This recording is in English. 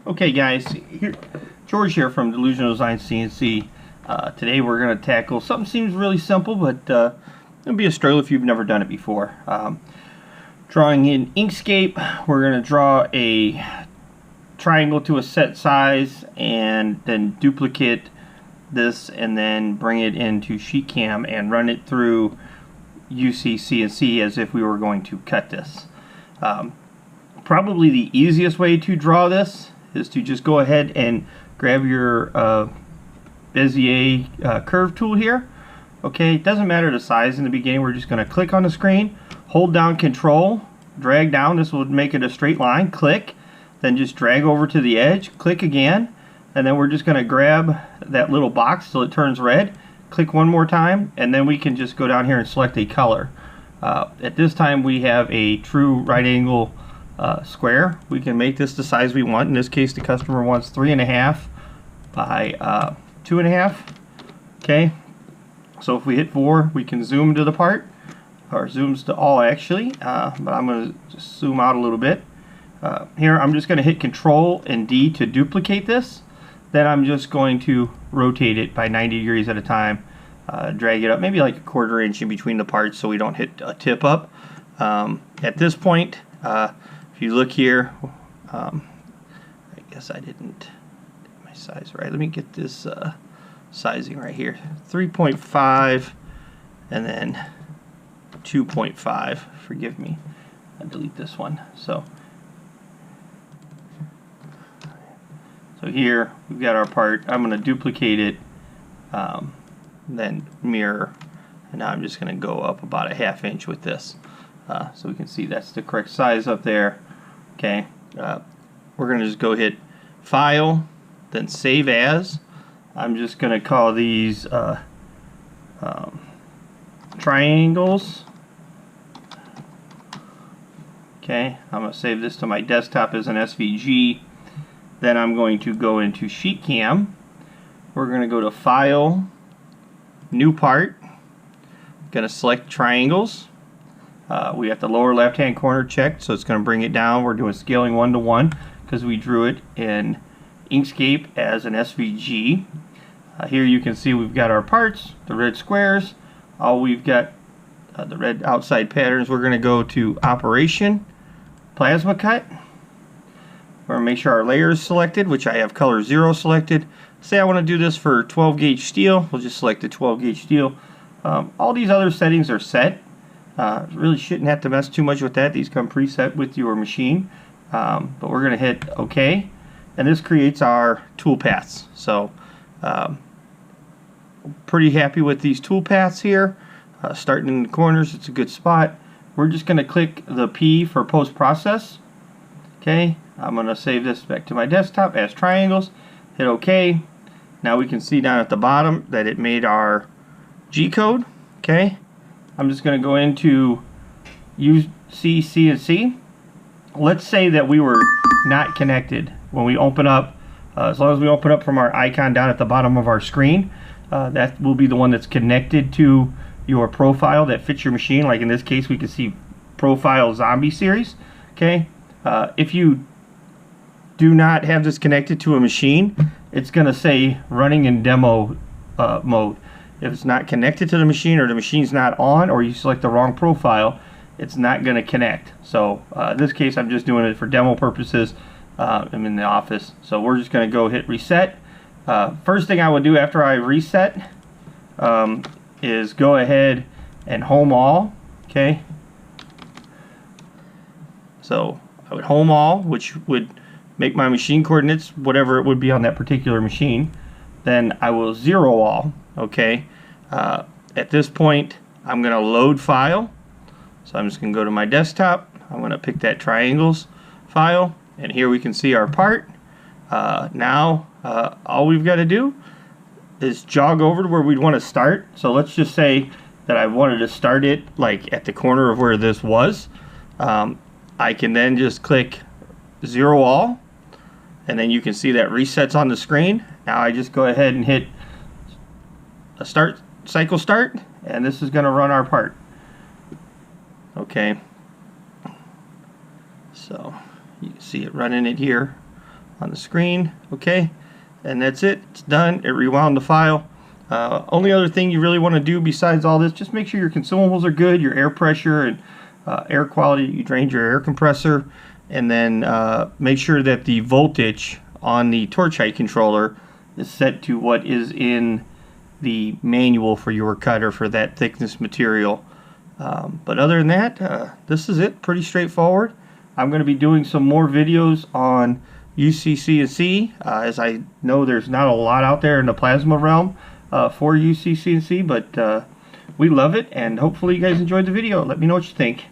Okay guys, George here from Delusional Design CNC. Today we're going to tackle something seems really simple, but it'll be a struggle if you've never done it before. Drawing in Inkscape, we're going to draw a triangle to a set size and then duplicate this and then bring it into sheetcam and run it through uccnc as if we were going to cut this. Probably the easiest way to draw this is to just go ahead and grab your Bezier curve tool here. Okay, it doesn't matter the size in the beginning. We're just going to click on the screen, hold down Control, drag down. This will make it a straight line. Click, then just drag over to the edge. Click again, and then we're just going to grab that little box till it turns red. Click one more time, and then we can just go down here and select a color. At this time, we have a true right angle square. We can make this the size we want. In this case, the customer wants 3.5 by 2.5. Okay, so if we hit 4, we can zoom to the part, or zooms to all actually, but I'm going to just zoom out a little bit. Here I'm just going to hit Control and D to duplicate this. Then I'm just going to rotate it by 90 degrees at a time, drag it up maybe like 1/4 inch in between the parts so we don't hit a tip up. At this point, if you look here, I guess I didn't get my size right. Let me get this sizing right here. 3.5 and then 2.5. Forgive me. I'll delete this one. So here we've got our part. I'm going to duplicate it, then mirror, and now I'm just going to go up about 1/2 inch with this, so we can see that's the correct size up there. Okay, we're going to just go hit File, then Save As. I'm just going to call these triangles. Okay, I'm going to save this to my desktop as an SVG. Then I'm going to go into sheetcam. We're going to go to File, New Part. Going to select triangles. We have the lower left hand corner checked, so it's going to bring it down. We're doing scaling 1:1 because we drew it in Inkscape as an SVG. Here you can see we've got our parts, the red squares. We've got the red outside patterns. We're going to go to Operation, Plasma Cut. We're going to make sure our layer is selected, which I have color 0 selected. Say I want to do this for 12 gauge steel. We'll just select the 12 gauge steel. All these other settings are set. Really shouldn't have to mess too much with that. These come preset with your machine. But we're going to hit OK. And this creates our toolpaths. So pretty happy with these toolpaths here. Starting in the corners, it's a good spot. We're just going to click the P for post-process. Okay, I'm going to save this back to my desktop as triangles. Hit OK. Now we can see down at the bottom that it made our G-code. Okay, I'm just going to go into uccnc. Let's say that we were not connected when we open up. As long as we open up from our icon down at the bottom of our screen, that will be the one that's connected to your profile that fits your machine. Like in this case, we can see Profile Zombie Series. Okay. If you do not have this connected to a machine, it's going to say running in demo mode. If it's not connected to the machine, or the machine's not on, or you select the wrong profile, it's not going to connect. So in this case, I'm just doing it for demo purposes. I'm in the office, so we're just going to go hit reset. First thing I would do after I reset is go ahead and home all. Okay, so I would home all, which would make my machine coordinates whatever it would be on that particular machine. Then I will 0 all. Okay, at this point I'm going to load file, so I'm just going to go to my desktop. I'm going to pick that triangles file, and here we can see our part. Now all we've got to do is jog over to where we'd want to start. So let's just say that I wanted to start it like at the corner of where this was. I can then just click 0 all, and then you can see that resets on the screen. Now I just go ahead and hit a cycle start, and this is going to run our part. Okay, so you can see it running it here on the screen. Okay, and that's it. It's done. It rewound the file. Only other thing you really want to do besides all this, just make sure your consumables are good, your air pressure and air quality. You drained your air compressor, and then make sure that the voltage on the torch height controller is set to what is in the manual for your cutter for that thickness material. But other than that, this is it. Pretty straightforward. I'm going to be doing some more videos on uccnc, as I know there's not a lot out there in the plasma realm for uccnc, but we love it, and hopefully you guys enjoyed the video. Let me know what you think.